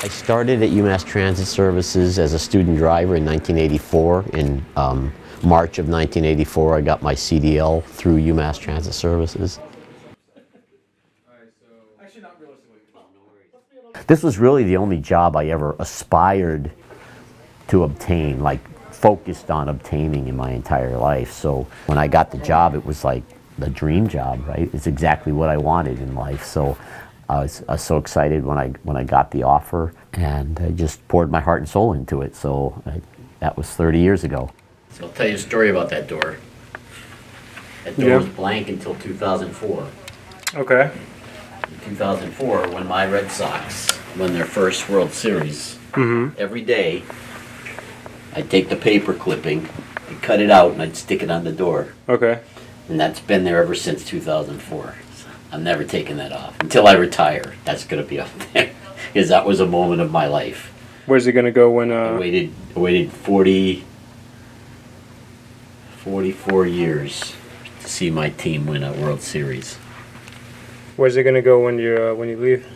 I started at UMass Transit Services as a student driver in 1984. In March of 1984, I got my CDL through UMass Transit Services. This was really the only job I ever aspired to obtain, like focused on obtaining in my entire life. So when I got the job, it was like the dream job, right? It's exactly what I wanted in life. So I was so excited when I got the offer, and I just poured my heart and soul into it. So that was 30 years ago. So I'll tell you a story about that door. That door was blank until 2004. Okay. In 2004, when my Red Sox won their first World Series, every day I'd take the paper clipping, I'd cut it out, and I'd stick it on the door. Okay. And that's been there ever since 2004. So I'm never taking that off. Until I retire, that's going to be up there. Because that was a moment of my life. Where's it going to go when... I waited 44 years to see my team win a World Series. Where's it going to go when you leave?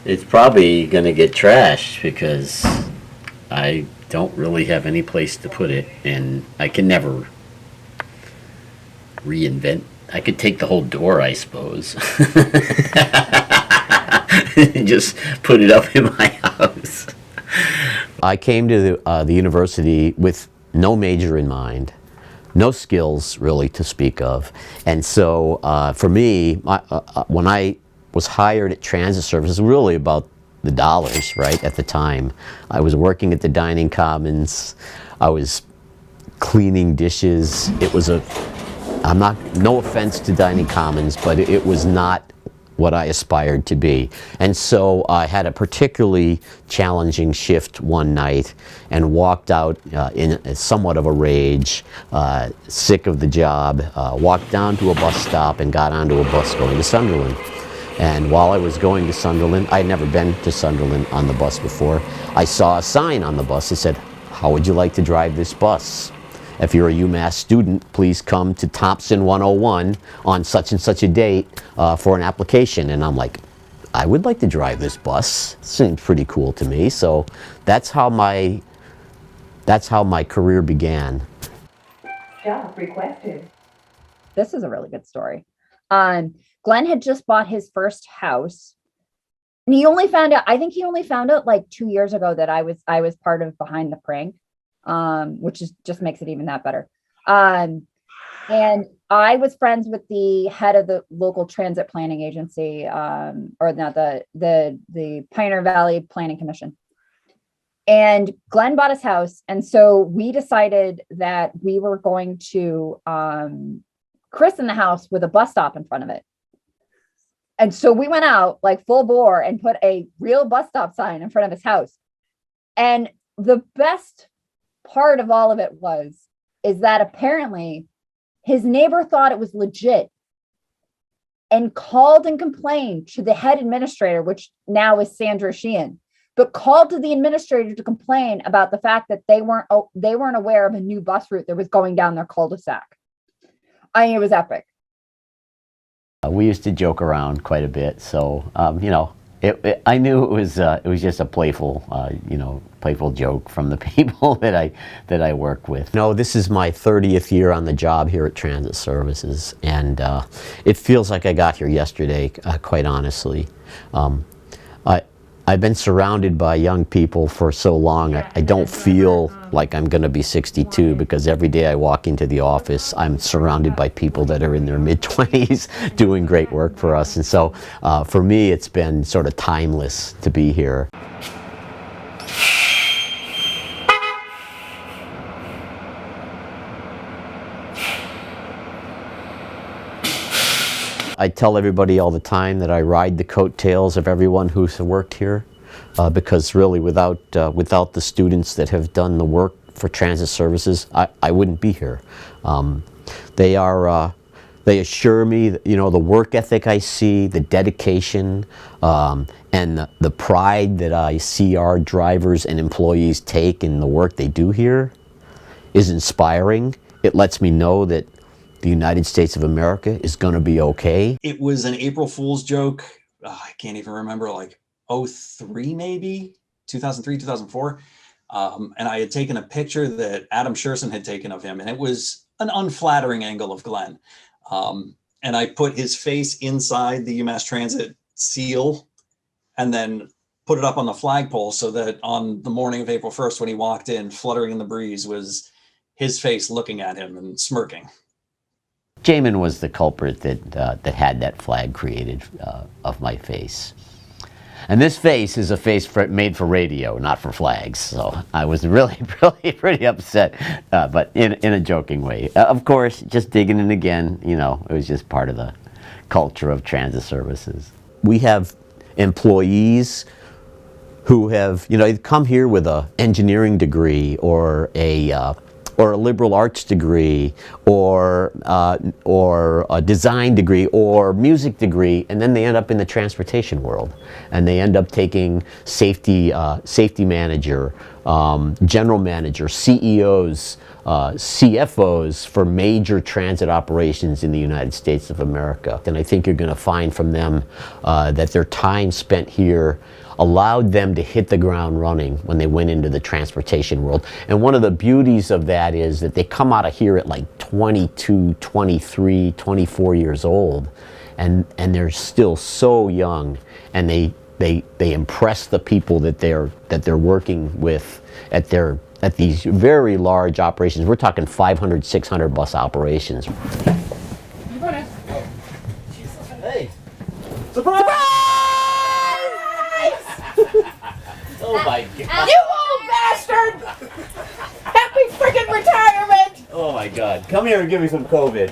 It's probably going to get trashed because I don't really have any place to put it, and I can never reinvent. I could take the whole door, I suppose, and just put it up in my house. I came to the university with no major in mind, no skills really to speak of, and so for me, when I was hired at Transit Services, really about the dollars, right, at the time. I was working at the dining commons. I was cleaning dishes. It was no offense to dining commons, but it was not what I aspired to be. And so I had a particularly challenging shift one night and walked out in somewhat of a rage, sick of the job, walked down to a bus stop and got onto a bus going to Sunderland. And while I was going to Sunderland, I had never been to Sunderland on the bus before, I saw a sign on the bus that said, "How would you like to drive this bus? If you're a UMass student, please come to Thompson 101 on such and such a date for an application." And I'm like, I would like to drive this bus. Seems pretty cool to me. So that's how my career began. Job requested. This is a really good story. Glenn had just bought his first house, and I think he only found out like 2 years ago that I was part of Behind the Prank, which just makes it even that better. And I was friends with the head of the local transit planning agency, or not the Pioneer Valley Planning Commission. And Glenn bought his house, and so we decided that we were going to christen the house with a bus stop in front of it. And so we went out like full bore and put a real bus stop sign in front of his house. And the best part of all of it is that apparently his neighbor thought it was legit and called and complained to the head administrator, which now is Sandra Sheehan, but called to the administrator to complain about the fact that they weren't aware of a new bus route that was going down their cul-de-sac. I mean, it was epic. We used to joke around quite a bit, so I knew it was just a playful joke from the people that I work with. No, this is my 30th year on the job here at Transit Services, and it feels like I got here yesterday, quite honestly. I've been surrounded by young people for so long, I don't feel like I'm going to be 62, because every day I walk into the office, I'm surrounded by people that are in their mid-20s doing great work for us. And so for me, it's been sort of timeless to be here. I tell everybody all the time that I ride the coattails of everyone who's worked here, because really without the students that have done the work for Transit Services, I wouldn't be here. They assure me that, the work ethic I see, the dedication, and the pride that I see our drivers and employees take in the work they do here is inspiring. It lets me know that the United States of America is going to be okay. It was an April Fool's joke. I can't even remember, like 2003, maybe 2003, 2004. And I had taken a picture that Adam Scherson had taken of him, and it was an unflattering angle of Glenn. And I put his face inside the UMass Transit seal and then put it up on the flagpole so that on the morning of April 1st, when he walked in, fluttering in the breeze was his face looking at him and smirking. Jamin was the culprit that had that flag created of my face. And this face is a face made for radio, not for flags. So I was really pretty upset, but in a joking way. Of course, just digging in again, you know, it was just part of the culture of transit services. We have employees who have, you know, they've come here with an engineering degree or a liberal arts degree or a design degree or music degree, and then they end up in the transportation world, and they end up taking safety manager, general manager, CEOs, CFOs for major transit operations in the United States of America. And I think you're going to find from them that their time spent here allowed them to hit the ground running when they went into the transportation world. And one of the beauties of that is that they come out of here at like 22, 23, 24 years old, and they're still so young, and they impress the people that they're working with at these very large operations. We're talking 500, 600 bus operations. Hey. Surprise! Oh my God. You old bastard! Happy freaking retirement! Oh my God. Come here and give me some COVID.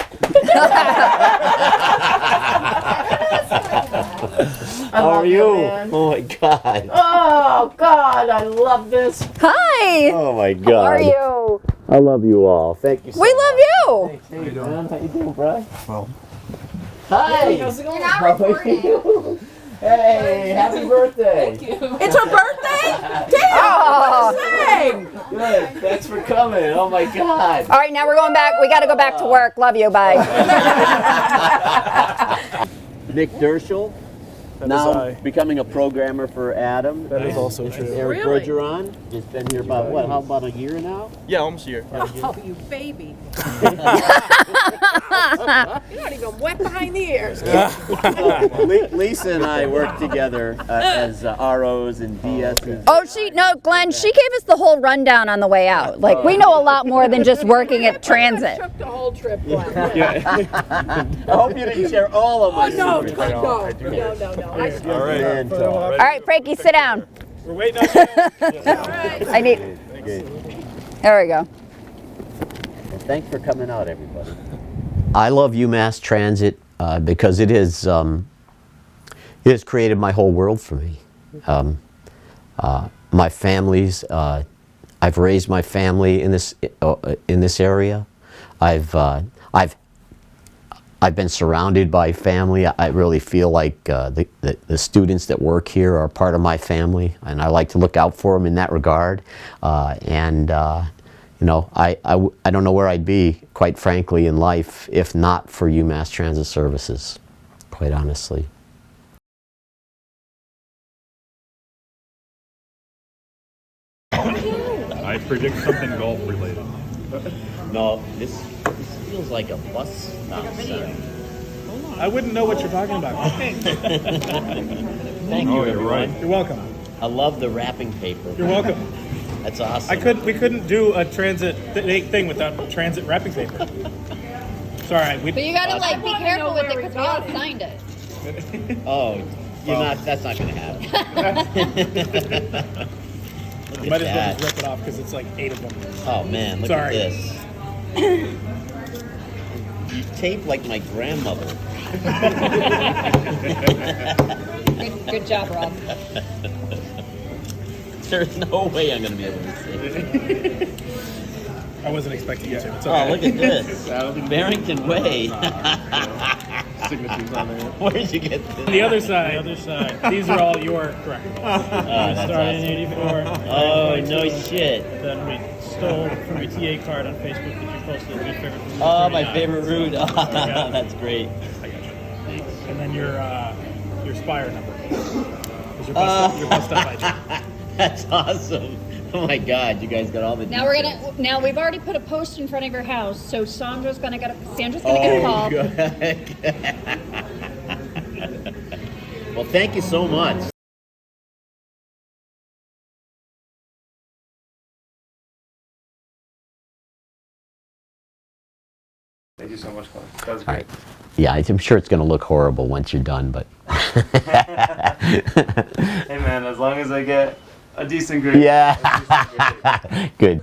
How are you? Oh my God. Oh God, I love this. Hi. Oh my God. How are you? I love you all. Thank you so much. We love you. Hey, man. How you doing, bro? Well. Hi. How's it going? You're not recording. Hey, happy birthday. Thank you. It's her birthday? Damn! Oh. Good. Thanks for coming. Oh my God. All right, now we're going back. We got to go back to work. Love you. Bye. Nick Dershel, That now is I. becoming a programmer for Adam. That is also true. Eric Really? Bergeron has been here about what? How about a year now? Yeah, almost a year. Oh, you baby. You're not even wet behind the ears. Lisa and I worked together as ROs and DSs. Oh, Glenn, she gave us the whole rundown on the way out. Like, we know a lot more than just working at transit. Took the whole trip, Glenn. I hope you didn't share all of my No, secrets. no. All right. And, All right, Frankie, sit down. We're waiting on you. I need. There we go. Well, thanks for coming out, everybody. I love UMass Transit because it has created my whole world for me. My family's. I've raised my family in this area. I've been surrounded by family. I really feel like the students that work here are part of my family, and I like to look out for them in that regard. You know, I don't know where I'd be, quite frankly, in life if not for UMass Transit Services, quite honestly. I predict something golf related. No, this feels like a bus stop sign. I wouldn't know what you're talking about. Thank you, you're everyone. right. You're welcome. I love the wrapping paper. You're welcome. That's awesome. We couldn't do a transit thing without transit wrapping paper. Sorry, But you gotta like be careful with it because we all signed it. Oh, that's not gonna happen. you might as well just rip it off because it's like 8 of them. Oh man, look Sorry. at this. You tape like my grandmother. Good job, Rob. There's no way I'm gonna be able to see it. I wasn't expecting you to. It's Oh, okay. look at this. Barrington Way. Signatures on there. Where did you get this? The other side. These are all your correct. That's Started in awesome. 84. Oh, no shit. Then we stole from your TA card on Facebook that you posted your favorite route. Oh, my 39. favorite route. Oh, that's great. And then your Spire number. Was your bus stop by church? That's awesome. Oh my God, you guys got all the Now we're details. gonna. Now we've already put a post in front of your house, so Sandra's gonna get a call. Good. Well, thank you so much. Thank you so much, Glenn. That was All great. right. Yeah, I'm sure it's going to look horrible once you're done, but. Hey man, as long as I get a decent grade. Yeah. Good.